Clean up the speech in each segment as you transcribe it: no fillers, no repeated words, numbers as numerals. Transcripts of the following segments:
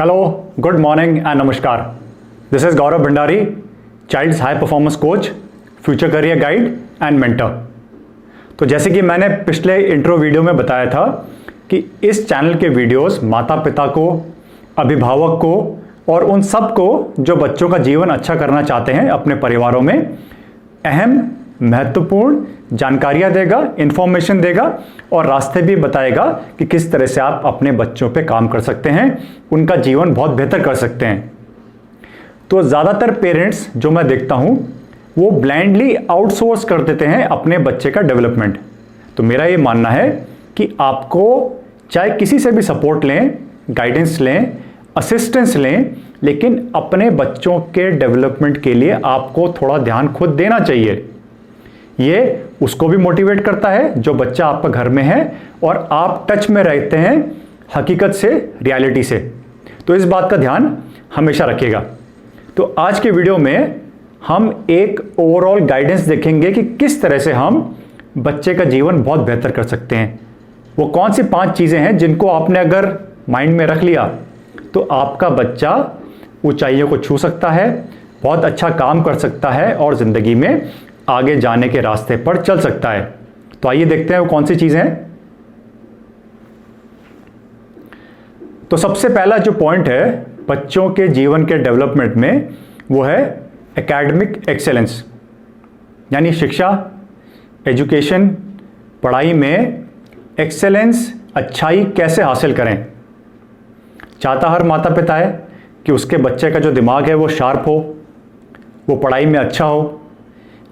Hello, good morning and namaskar. This is Gaurav Bhandari, Child's High Performance Coach, Future Career Guide and Mentor. तो जैसे कि मैंने पिछले intro video में बताया था कि इस चैनल के वीडियोस माता पिता को, अभिभावक को और उन सब को जो बच्चों का जीवन अच्छा करना चाहते हैं अपने परिवारों में अहम महत्वपूर्ण जानकारियां देगा, इन्फॉर्मेशन देगा और रास्ते भी बताएगा कि किस तरह से आप अपने बच्चों पे काम कर सकते हैं, उनका जीवन बहुत बेहतर कर सकते हैं। तो ज़्यादातर पेरेंट्स जो मैं देखता हूँ वो ब्लाइंडली आउटसोर्स कर देते हैं अपने बच्चे का डेवलपमेंट। तो मेरा ये मानना है कि आपको चाहे किसी से भी सपोर्ट लें, गाइडेंस लें, असिस्टेंस लें, लेकिन अपने बच्चों के डेवलपमेंट के लिए आपको थोड़ा ध्यान खुद देना चाहिए। ये उसको भी मोटिवेट करता है जो बच्चा आपका घर में है और आप टच में रहते हैं हकीकत से, रियलिटी से। तो इस बात का ध्यान हमेशा रखिएगा। तो आज के वीडियो में हम एक ओवरऑल गाइडेंस देखेंगे कि किस तरह से हम बच्चे का जीवन बहुत बेहतर कर सकते हैं। वो कौन सी 5 चीज़ें हैं जिनको आपने अगर माइंड में रख लिया तो आपका बच्चा ऊंचाइयों को छू सकता है, बहुत अच्छा काम कर सकता है और ज़िंदगी में आगे जाने के रास्ते पर चल सकता है। तो आइए देखते हैं वो कौन सी चीज़ें हैं। तो सबसे पहला जो पॉइंट है बच्चों के जीवन के डेवलपमेंट में वो है एकेडमिक एक्सेलेंस, यानी शिक्षा, एजुकेशन, पढ़ाई में एक्सेलेंस, अच्छाई कैसे हासिल करें। चाहता हर माता पिता है कि उसके बच्चे का जो दिमाग है वो शार्प हो, वो पढ़ाई में अच्छा हो,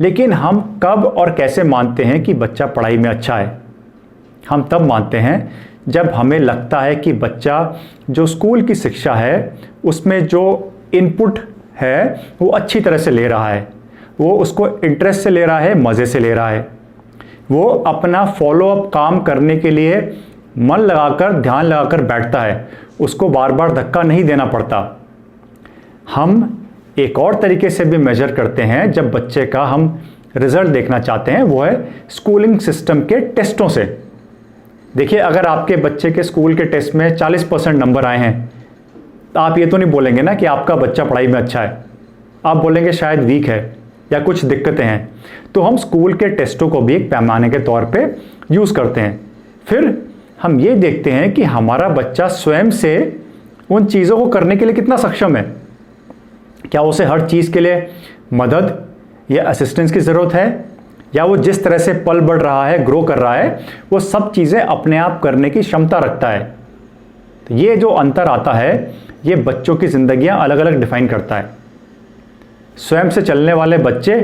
लेकिन हम कब और कैसे मानते हैं कि बच्चा पढ़ाई में अच्छा है। हम तब मानते हैं जब हमें लगता है कि बच्चा जो स्कूल की शिक्षा है उसमें जो इनपुट है वो अच्छी तरह से ले रहा है, वो उसको इंटरेस्ट से ले रहा है, मज़े से ले रहा है, वो अपना फॉलोअप काम करने के लिए मन लगाकर, ध्यान लगाकर बैठता है, उसको बार बार धक्का नहीं देना पड़ता। हम एक और तरीके से भी मेजर करते हैं जब बच्चे का हम रिजल्ट देखना चाहते हैं, वो है स्कूलिंग सिस्टम के टेस्टों से। देखिए, अगर आपके बच्चे के स्कूल के टेस्ट में 40% नंबर आए हैं तो आप ये तो नहीं बोलेंगे ना कि आपका बच्चा पढ़ाई में अच्छा है, आप बोलेंगे शायद वीक है या कुछ दिक्कतें हैं। तो हम स्कूल के टेस्टों को भी एक पैमाने के तौर पे यूज़ करते हैं। फिर हम ये देखते हैं कि हमारा बच्चा स्वयं से उन चीज़ों को करने के लिए कितना सक्षम है। क्या उसे हर चीज़ के लिए मदद या असिस्टेंस की ज़रूरत है, या वो जिस तरह से पल बढ़ रहा है, ग्रो कर रहा है, वो सब चीज़ें अपने आप करने की क्षमता रखता है। तो ये जो अंतर आता है ये बच्चों की ज़िंदगियां अलग अलग डिफाइन करता है। स्वयं से चलने वाले बच्चे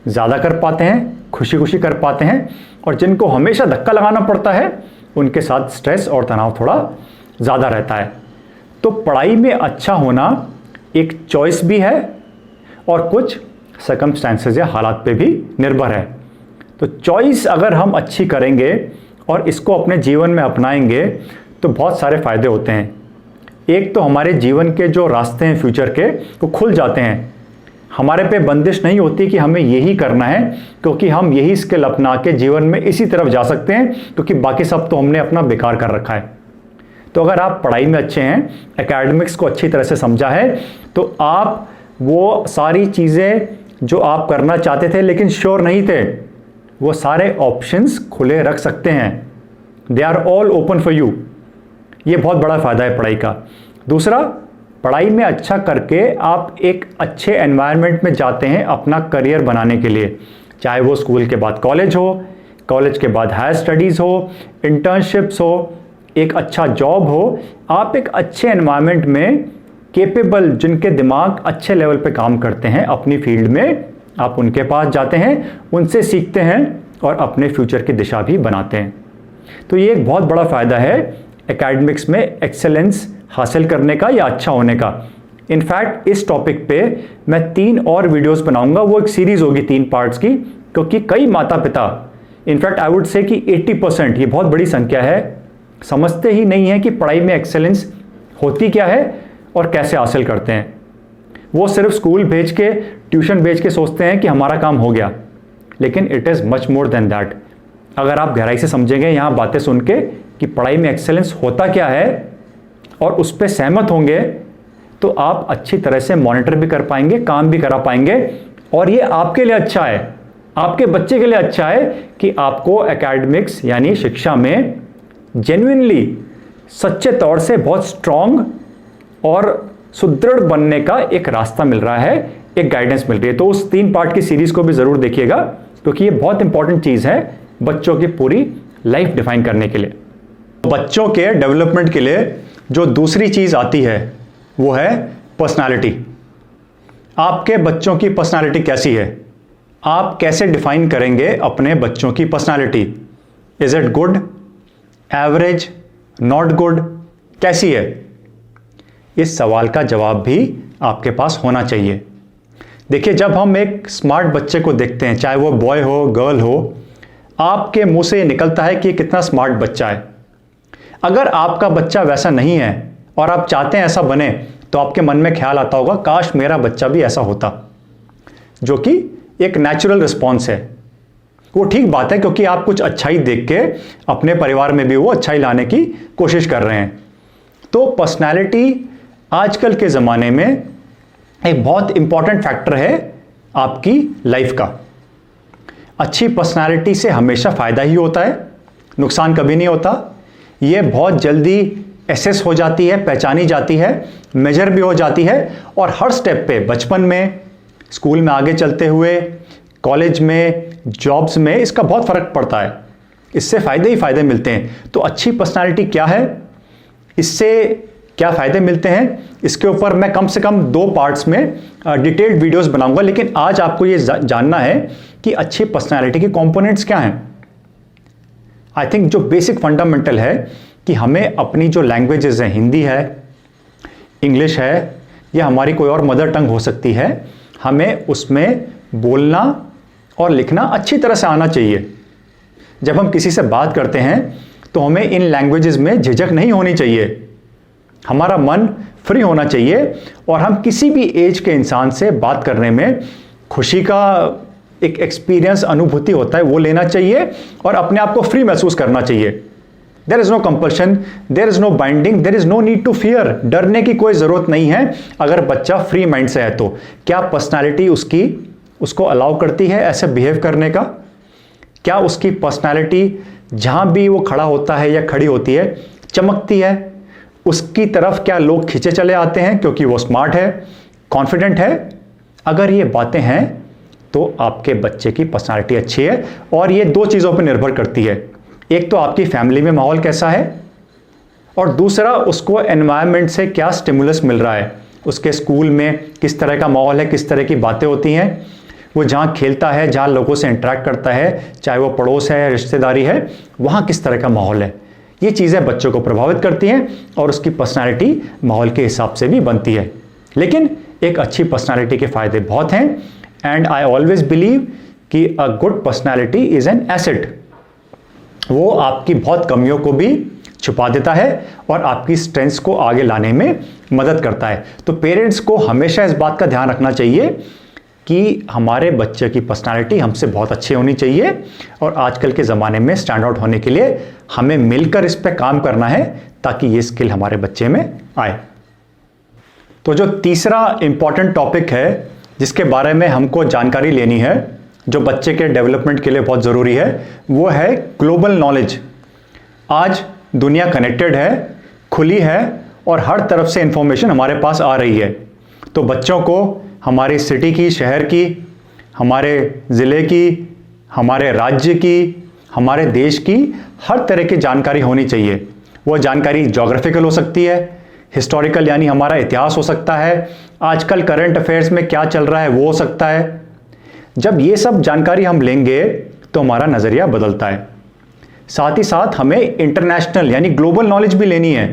ज़्यादा कर पाते हैं, खुशी खुशी कर पाते हैं, और जिनको हमेशा धक्का लगाना पड़ता है उनके साथ स्ट्रेस और तनाव थोड़ा ज़्यादा रहता है। तो पढ़ाई में अच्छा होना एक चॉइस भी है और कुछ सर्कमस्टेंसेस या हालात पे भी निर्भर है। तो चॉइस अगर हम अच्छी करेंगे और इसको अपने जीवन में अपनाएंगे तो बहुत सारे फ़ायदे होते हैं। एक तो हमारे जीवन के जो रास्ते हैं फ्यूचर के वो खुल जाते हैं। हमारे पे बंदिश नहीं होती कि हमें यही करना है, क्योंकि हम यही स्किल अपना के जीवन में इसी तरफ जा सकते हैं, क्योंकि बाकी सब तो हमने अपना बेकार कर रखा है। तो अगर आप पढ़ाई में अच्छे हैं, एकेडमिक्स को अच्छी तरह से समझा है, तो आप वो सारी चीज़ें जो आप करना चाहते थे लेकिन श्योर नहीं थे, वो सारे ऑप्शंस खुले रख सकते हैं। They are all open for you. ये बहुत बड़ा फ़ायदा है पढ़ाई का। दूसरा, पढ़ाई में अच्छा करके आप एक अच्छे एनवायरनमेंट में जाते हैं अपना करियर बनाने के लिए, चाहे वो स्कूल के बाद कॉलेज हो, कॉलेज के बाद हायर स्टडीज़ हो, इंटर्नशिप्स हो, एक अच्छा जॉब हो। आप एक अच्छे एनवायरनमेंट में केपेबल, जिनके दिमाग अच्छे लेवल पे काम करते हैं अपनी फील्ड में, आप उनके पास जाते हैं, उनसे सीखते हैं और अपने फ्यूचर की दिशा भी बनाते हैं। तो ये एक बहुत बड़ा फ़ायदा है एकेडमिक्स में एक्सेलेंस हासिल करने का या अच्छा होने का। इनफैक्ट इस टॉपिक पे मैं 3 और वीडियोस बनाऊंगा, वो एक सीरीज़ होगी 3 पार्ट्स की, क्योंकि कई माता पिता, इनफैक्ट आई वुड से कि 80%, ये बहुत बड़ी संख्या है, समझते ही नहीं है कि पढ़ाई में एक्सेलेंस होती क्या है और कैसे हासिल करते हैं। वो सिर्फ स्कूल भेज के, ट्यूशन भेज के सोचते हैं कि हमारा काम हो गया, लेकिन it is much more than that. अगर आप गहराई से समझेंगे यहाँ बातें सुन के कि पढ़ाई में एक्सेलेंस होता क्या है, और उस पर सहमत होंगे तो आप अच्छी तरह से मॉनिटर भी कर पाएंगे, काम भी करा पाएंगे, और ये आपके लिए अच्छा है, आपके बच्चे के लिए अच्छा है कि आपको एकेडमिक्स यानी शिक्षा में जेन्युइनली सच्चे तौर से बहुत स्ट्रांग और सुदृढ़ बनने का एक रास्ता मिल रहा है, एक गाइडेंस मिल रही है। तो उस 3 पार्ट की सीरीज को भी जरूर देखिएगा, क्योंकि ये बहुत इंपॉर्टेंट चीज है बच्चों की पूरी लाइफ डिफाइन करने के लिए। बच्चों के डेवलपमेंट के लिए जो दूसरी चीज आती है वो है पर्सनालिटी। आपके बच्चों की पर्सनालिटी कैसी है? आप कैसे डिफाइन करेंगे अपने बच्चों की personality? Is it good, average, not good, कैसी है? इस सवाल का जवाब भी आपके पास होना चाहिए। देखिए, जब हम एक स्मार्ट बच्चे को देखते हैं, चाहे वो बॉय हो गर्ल हो, आपके मुंह से निकलता है कि ये कितना स्मार्ट बच्चा है। अगर आपका बच्चा वैसा नहीं है और आप चाहते हैं ऐसा बने, तो आपके मन में ख्याल आता होगा काश मेरा बच्चा भी ऐसा होता, जो कि एक नेचुरल रिस्पॉन्स है। वो ठीक बात है, क्योंकि आप कुछ अच्छाई देख के अपने परिवार में भी वो अच्छाई लाने की कोशिश कर रहे हैं। तो पर्सनैलिटी आजकल के ज़माने में एक बहुत इंपॉर्टेंट फैक्टर है आपकी लाइफ का। अच्छी पर्सनैलिटी से हमेशा फ़ायदा ही होता है, नुकसान कभी नहीं होता। ये बहुत जल्दी एसेस हो जाती है, पहचानी जाती है, मेजर भी हो जाती है, और हर स्टेप पे, बचपन में, स्कूल में आगे चलते हुए, कॉलेज में, जॉब्स में इसका बहुत फ़र्क पड़ता है। इससे फ़ायदे ही फ़ायदे मिलते हैं। तो अच्छी पर्सनैलिटी क्या है, इससे क्या फ़ायदे मिलते हैं, इसके ऊपर मैं कम से कम 2 पार्ट्स में डिटेल्ड वीडियोस बनाऊंगा। लेकिन आज आपको ये जानना है कि अच्छी पर्सनैलिटी के कंपोनेंट्स क्या हैं। आई थिंक जो बेसिक फंडामेंटल है कि हमें अपनी जो लैंग्वेजेस हैं, हिंदी है, इंग्लिश है, या हमारी कोई और मदर टंग हो सकती है, हमें उसमें बोलना और लिखना अच्छी तरह से आना चाहिए। जब हम किसी से बात करते हैं तो हमें इन लैंग्वेजेस में झिझक नहीं होनी चाहिए। हमारा मन फ्री होना चाहिए, और हम किसी भी एज के इंसान से बात करने में खुशी का एक एक्सपीरियंस, अनुभूति होता है, वो लेना चाहिए और अपने आप को फ्री महसूस करना चाहिए। There is no compulsion, there is no binding, there is no need to fear. डरने की कोई ज़रूरत नहीं है अगर बच्चा फ्री माइंड से है तो। क्या पर्सनैलिटी उसको अलाउ करती है ऐसे बिहेव करने का? क्या उसकी पर्सनैलिटी जहाँ भी वो खड़ा होता है या खड़ी होती है चमकती है? उसकी तरफ क्या लोग खींचे चले आते हैं क्योंकि वो स्मार्ट है, कॉन्फिडेंट है? अगर ये बातें हैं तो आपके बच्चे की पर्सनालिटी अच्छी है। और ये 2 चीज़ों पर निर्भर करती है। एक तो आपकी फैमिली में माहौल कैसा है, और दूसरा उसको एनवायरनमेंट से क्या स्टिमुलस मिल रहा है। उसके स्कूल में किस तरह का माहौल है, किस तरह की बातें होती हैं, वो जहाँ खेलता है, जहाँ लोगों से इंटरेक्ट करता है, चाहे वो पड़ोस है या रिश्तेदारी है, वहाँ किस तरह का माहौल है। ये चीज़ें बच्चों को प्रभावित करती हैं और उसकी पर्सनालिटी माहौल के हिसाब से भी बनती है। लेकिन एक अच्छी पर्सनालिटी के फ़ायदे बहुत हैं, एंड आई ऑलवेज बिलीव कि a good personality is an asset. वो आपकी बहुत कमियों को भी छुपा देता है और आपकी स्ट्रेंथ्स को आगे लाने में मदद करता है। तो पेरेंट्स को हमेशा इस बात का ध्यान रखना चाहिए कि हमारे बच्चे की पर्सनालिटी हमसे बहुत अच्छी होनी चाहिए, और आजकल के ज़माने में स्टैंड आउट होने के लिए हमें मिलकर इस पर काम करना है ताकि ये स्किल हमारे बच्चे में आए। तो जो तीसरा इंपॉर्टेंट टॉपिक है जिसके बारे में हमको जानकारी लेनी है, जो बच्चे के डेवलपमेंट के लिए बहुत ज़रूरी है, वो है ग्लोबल नॉलेज। आज दुनिया कनेक्टेड है, खुली है, और हर तरफ से इंफॉर्मेशन हमारे पास आ रही है। तो बच्चों को हमारी सिटी की, शहर की, हमारे ज़िले की, हमारे राज्य की, हमारे देश की हर तरह की जानकारी होनी चाहिए। वो जानकारी ज्योग्राफिकल हो सकती है, हिस्टोरिकल यानी हमारा इतिहास हो सकता है, आजकल करंट अफेयर्स में क्या चल रहा है वो हो सकता है। जब ये सब जानकारी हम लेंगे तो हमारा नज़रिया बदलता है। साथ ही साथ हमें इंटरनेशनल यानी ग्लोबल नॉलेज भी लेनी है।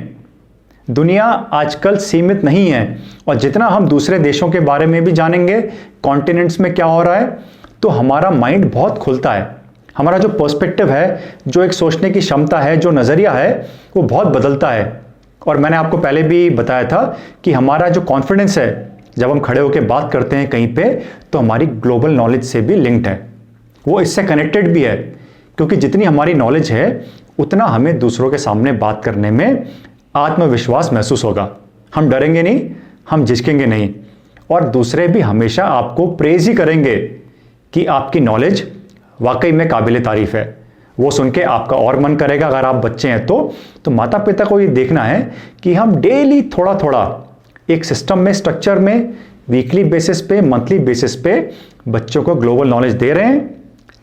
दुनिया आजकल सीमित नहीं है, और जितना हम दूसरे देशों के बारे में भी जानेंगे, कॉन्टिनेंट्स में क्या हो रहा है, तो हमारा माइंड बहुत खुलता है। हमारा जो पर्सपेक्टिव है, जो एक सोचने की क्षमता है, जो नज़रिया है, वो बहुत बदलता है। और मैंने आपको पहले भी बताया था कि हमारा जो कॉन्फिडेंस है, जब हम खड़े होकर बात करते हैं कहीं पे, तो हमारी ग्लोबल नॉलेज से भी लिंक्ड है, वो इससे कनेक्टेड भी है। क्योंकि जितनी हमारी नॉलेज है उतना हमें दूसरों के सामने बात करने में आत्मविश्वास महसूस होगा। हम डरेंगे नहीं, हम झिझकेंगे नहीं, और दूसरे भी हमेशा आपको प्रेज ही करेंगे कि आपकी नॉलेज वाकई में काबिल तारीफ है। वो सुन के आपका और मन करेगा, अगर आप बच्चे हैं तो माता पिता को ये देखना है कि हम डेली थोड़ा थोड़ा एक सिस्टम में, स्ट्रक्चर में, वीकली बेसिस पे, मंथली बेसिस पे बच्चों को ग्लोबल नॉलेज दे रहे हैं।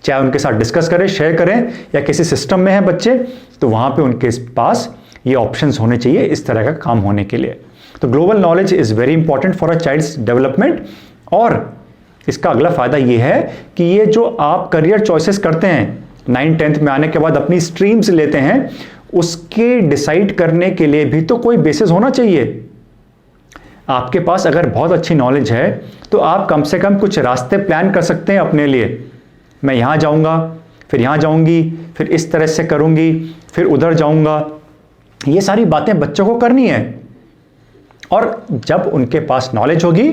चाहे उनके साथ डिस्कस करें, शेयर करें, या किसी सिस्टम में है बच्चे तो वहां पे उनके पास ये ऑप्शंस होने चाहिए इस तरह का काम होने के लिए। तो global knowledge is very important for a child's development. और इसका अगला फायदा ये है कि ये जो आप करियर चॉइसेस करते हैं 9th-10th में आने के बाद, अपनी स्ट्रीम्स लेते हैं, उसके डिसाइड करने के लिए भी तो कोई बेसिस होना चाहिए। आपके पास अगर बहुत अच्छी नॉलेज है तो आप कम से कम कुछ रास्ते प्लान कर सकते हैं अपने लिए। मैं यहाँ जाऊँगा, फिर यहाँ जाऊँगी, फिर इस तरह से करूँगी, फिर उधर जाऊँगा। ये सारी बातें बच्चों को करनी है, और जब उनके पास नॉलेज होगी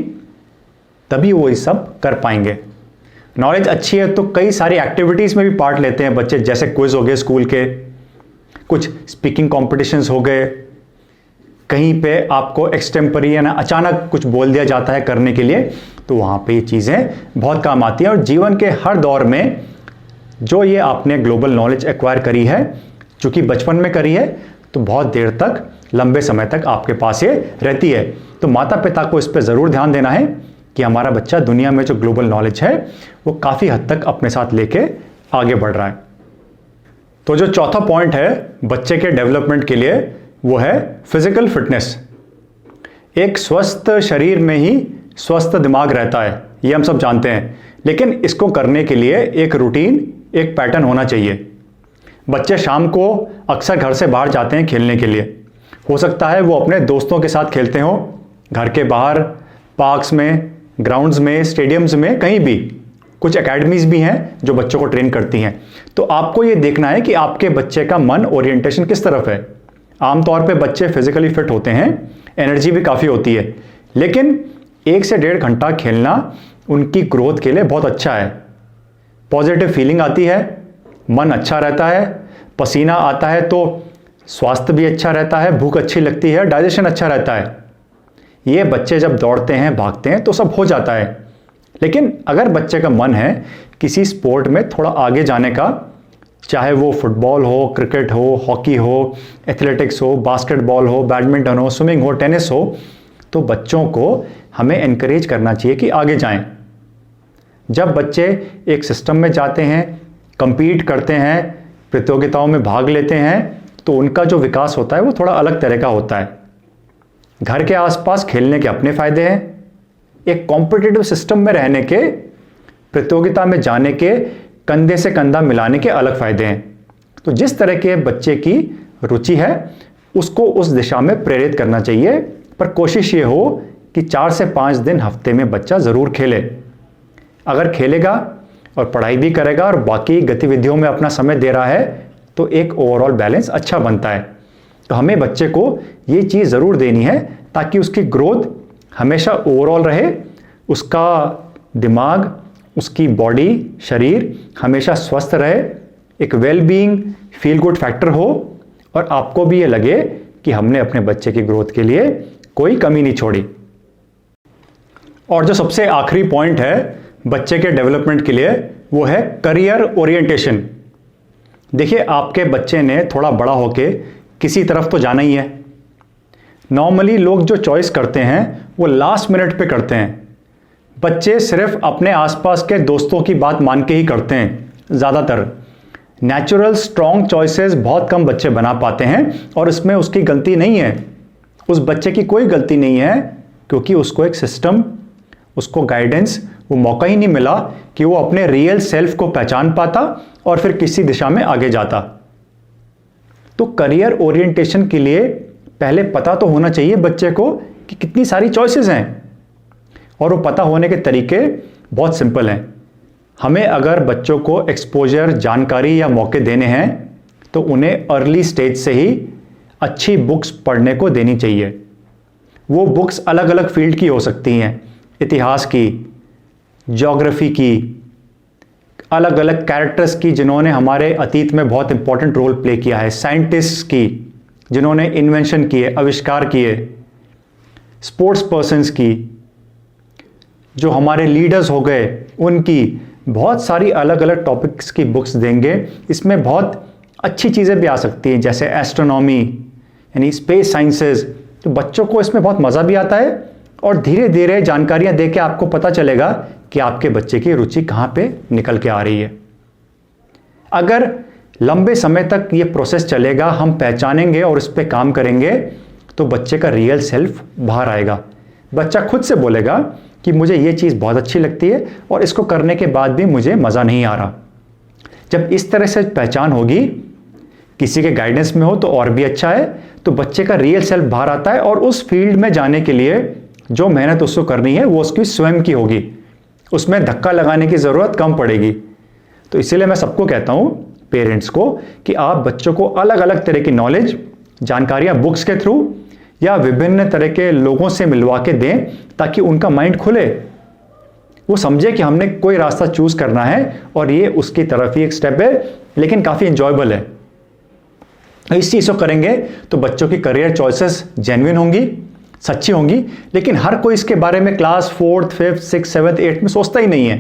तभी वो ये सब कर पाएंगे। नॉलेज अच्छी है तो कई सारी एक्टिविटीज़ में भी पार्ट लेते हैं बच्चे, जैसे क्विज हो गए स्कूल के, कुछ स्पीकिंग कॉम्पिटिशन्स हो गए, कहीं पे आपको एक्सटेम्परी या ना अचानक कुछ बोल दिया जाता है करने के लिए, तो वहाँ पे ये चीज़ें बहुत काम आती हैं। और जीवन के हर दौर में जो ये आपने ग्लोबल नॉलेज एक्वायर करी है, चूँकि बचपन में करी है, तो बहुत देर तक, लंबे समय तक आपके पास ये रहती है। तो माता पिता को इस पर ज़रूर ध्यान देना है कि हमारा बच्चा दुनिया में जो ग्लोबल नॉलेज है वो काफ़ी हद तक अपने साथ लेके आगे बढ़ रहा है। तो जो चौथा पॉइंट है बच्चे के डेवलपमेंट के लिए, वो है फिजिकल फिटनेस। एक स्वस्थ शरीर में ही स्वस्थ दिमाग रहता है, ये हम सब जानते हैं, लेकिन इसको करने के लिए एक रूटीन, एक पैटर्न होना चाहिए। बच्चे शाम को अक्सर घर से बाहर जाते हैं खेलने के लिए। हो सकता है वो अपने दोस्तों के साथ खेलते हो, घर के बाहर, पार्क्स में, ग्राउंड्स में, स्टेडियम्स में, कहीं भी। कुछ एकेडमीज भी हैं जो बच्चों को ट्रेन करती हैं। तो आपको ये देखना है कि आपके बच्चे का मन, ओरिएंटेशन किस तरफ है। आमतौर पे बच्चे फिजिकली फिट होते हैं, एनर्जी भी काफ़ी होती है, लेकिन 1 से 1.5 घंटा खेलना उनकी ग्रोथ के लिए बहुत अच्छा है। पॉजिटिव फीलिंग आती है, मन अच्छा रहता है, पसीना आता है तो स्वास्थ्य भी अच्छा रहता है, भूख अच्छी लगती है, डाइजेशन अच्छा रहता है। ये बच्चे जब दौड़ते हैं, भागते हैं तो सब हो जाता है। लेकिन अगर बच्चे का मन है किसी स्पोर्ट में थोड़ा आगे जाने का, चाहे वो फुटबॉल हो, क्रिकेट हो, हॉकी हो, एथलेटिक्स हो, बास्केटबॉल हो, बैडमिंटन हो, स्विमिंग हो, टेनिस हो, तो बच्चों को हमें एनकरेज करना चाहिए कि आगे जाएं। जब बच्चे एक सिस्टम में जाते हैं, कंपीट करते हैं, प्रतियोगिताओं में भाग लेते हैं, तो उनका जो विकास होता है वो थोड़ा अलग तरह का होता है। घर के आसपास खेलने के अपने फायदे हैं, एक कॉम्पिटिटिव सिस्टम में रहने के, प्रतियोगिता में जाने के, कंधे से कंधा मिलाने के अलग फायदे हैं। तो जिस तरह के बच्चे की रुचि है उसको उस दिशा में प्रेरित करना चाहिए, पर कोशिश ये हो कि 4 से 5 दिन हफ्ते में बच्चा ज़रूर खेले। अगर खेलेगा और पढ़ाई भी करेगा और बाकी गतिविधियों में अपना समय दे रहा है तो एक ओवरऑल बैलेंस अच्छा बनता है। तो हमें बच्चे को ये चीज़ ज़रूर देनी है ताकि उसकी ग्रोथ हमेशा ओवरऑल रहे, उसका दिमाग, उसकी बॉडी, शरीर हमेशा स्वस्थ रहे, एक well being, feel good factor हो, और आपको भी ये लगे कि हमने अपने बच्चे की ग्रोथ के लिए कोई कमी नहीं छोड़ी। और जो सबसे आखिरी पॉइंट है बच्चे के डेवलपमेंट के लिए, वो है करियर ओरिएंटेशन। देखिए, आपके बच्चे ने थोड़ा बड़ा होके किसी तरफ तो जाना ही है। नॉर्मली लोग जो चॉइस करते हैं वो लास्ट मिनट पे करते हैं। बच्चे सिर्फ अपने आसपास के दोस्तों की बात मान के ही करते हैं ज़्यादातर। नेचुरल स्ट्रॉन्ग चॉइसेस बहुत कम बच्चे बना पाते हैं, और इसमें उसकी गलती नहीं है, उस बच्चे की कोई गलती नहीं है, क्योंकि उसको एक सिस्टम, उसको गाइडेंस, वो मौका ही नहीं मिला कि वो अपने रियल सेल्फ को पहचान पाता और फिर किसी दिशा में आगे जाता। तो करियर ओरिएंटेशन के लिए पहले पता तो होना चाहिए बच्चे को कि कितनी सारी चॉइसेस हैं, और वो पता होने के तरीके बहुत सिंपल हैं। हमें अगर बच्चों को एक्सपोजर, जानकारी या मौके देने हैं तो उन्हें अर्ली स्टेज से ही अच्छी बुक्स पढ़ने को देनी चाहिए। वो बुक्स अलग अलग फील्ड की हो सकती हैं, इतिहास की, ज्योग्राफी की, अलग अलग कैरेक्टर्स की जिन्होंने हमारे अतीत में बहुत इंपॉर्टेंट रोल प्ले किया है, साइंटिस्ट की, जिन्होंने इन्वेंशन किए, आविष्कार किए, स्पोर्ट्स पर्सन्स की, जो हमारे लीडर्स हो गए, उनकी बहुत सारी अलग अलग टॉपिक्स की बुक्स देंगे। इसमें बहुत अच्छी चीज़ें भी आ सकती हैं, जैसे एस्ट्रोनॉमी यानी स्पेस साइंसेस। तो बच्चों को इसमें बहुत मज़ा भी आता है और धीरे धीरे जानकारियाँ दे के आपको पता चलेगा कि आपके बच्चे की रुचि कहाँ पे निकल के आ रही है। अगर लंबे समय तक ये प्रोसेस चलेगा, हम पहचानेंगे और इस पर काम करेंगे, तो बच्चे का रियल सेल्फ बाहर आएगा। बच्चा खुद से बोलेगा कि मुझे ये चीज़ बहुत अच्छी लगती है और इसको करने के बाद भी मुझे मज़ा नहीं आ रहा। जब इस तरह से पहचान होगी, किसी के गाइडेंस में हो तो और भी अच्छा है, तो बच्चे का रियल सेल्फ बाहर आता है और उस फील्ड में जाने के लिए जो मेहनत उसको करनी है वो उसकी स्वयं की होगी, उसमें धक्का लगाने की ज़रूरत कम पड़ेगी। तो इसीलिए मैं सबको कहता हूँ, पेरेंट्स को, कि आप बच्चों को अलग अलग तरह की नॉलेज, जानकारियाँ बुक्स के थ्रू या विभिन्न तरह के लोगों से मिलवा के दें, ताकि उनका माइंड खुले, वो समझे कि हमने कोई रास्ता चूज करना है और ये उसकी तरफ ही एक स्टेप है, लेकिन काफ़ी इंजॉयबल है। इस चीज़ को करेंगे तो बच्चों की करियर चॉइसेस जेन्युइन होंगी, सच्ची होंगी। लेकिन हर कोई इसके बारे में class 4th, 5th, 6th, 7th, 8th में सोचता ही नहीं है।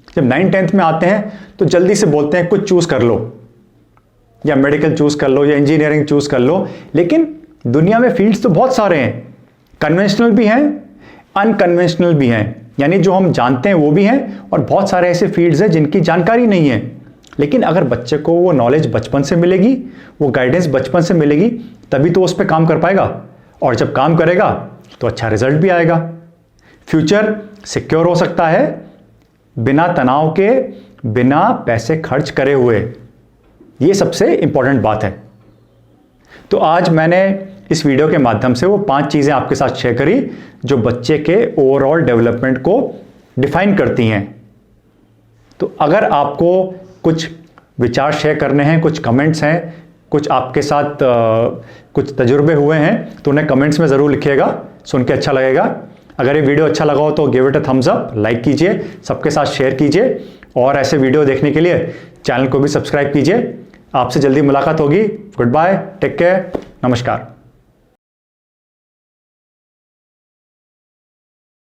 जब 9th, 10th में आते हैं तो जल्दी से बोलते हैं कुछ चूज कर लो, या मेडिकल चूज कर लो, या इंजीनियरिंग चूज कर लो। लेकिन दुनिया में फील्ड्स तो बहुत सारे हैं, कन्वेंशनल भी हैं, अनकन्वेंशनल भी हैं, यानी जो हम जानते हैं वो भी हैं, और बहुत सारे ऐसे फील्ड्स हैं जिनकी जानकारी नहीं है। लेकिन अगर बच्चे को वो नॉलेज बचपन से मिलेगी, वो गाइडेंस बचपन से मिलेगी, तभी तो उस पर काम कर पाएगा, और जब काम करेगा तो अच्छा रिजल्ट भी आएगा। फ्यूचर सिक्योर हो सकता है बिना तनाव के, बिना पैसे खर्च करे हुए। ये सबसे इंपॉर्टेंट बात है। तो आज मैंने इस वीडियो के माध्यम से वो 5 चीज़ें आपके साथ शेयर करी जो बच्चे के ओवरऑल डेवलपमेंट को डिफाइन करती हैं। तो अगर आपको कुछ विचार शेयर करने हैं, कुछ कमेंट्स हैं, कुछ आपके साथ कुछ तजुर्बे हुए हैं, तो उन्हें कमेंट्स में ज़रूर लिखिएगा, सुन के अच्छा लगेगा। अगर ये वीडियो अच्छा लगा हो तो give it a thumbs up, like कीजिए, सबके साथ शेयर कीजिए, और ऐसे वीडियो देखने के लिए चैनल को भी सब्सक्राइब कीजिए। आपसे जल्दी मुलाकात होगी। गुड बाय, टेक केयर, नमस्कार।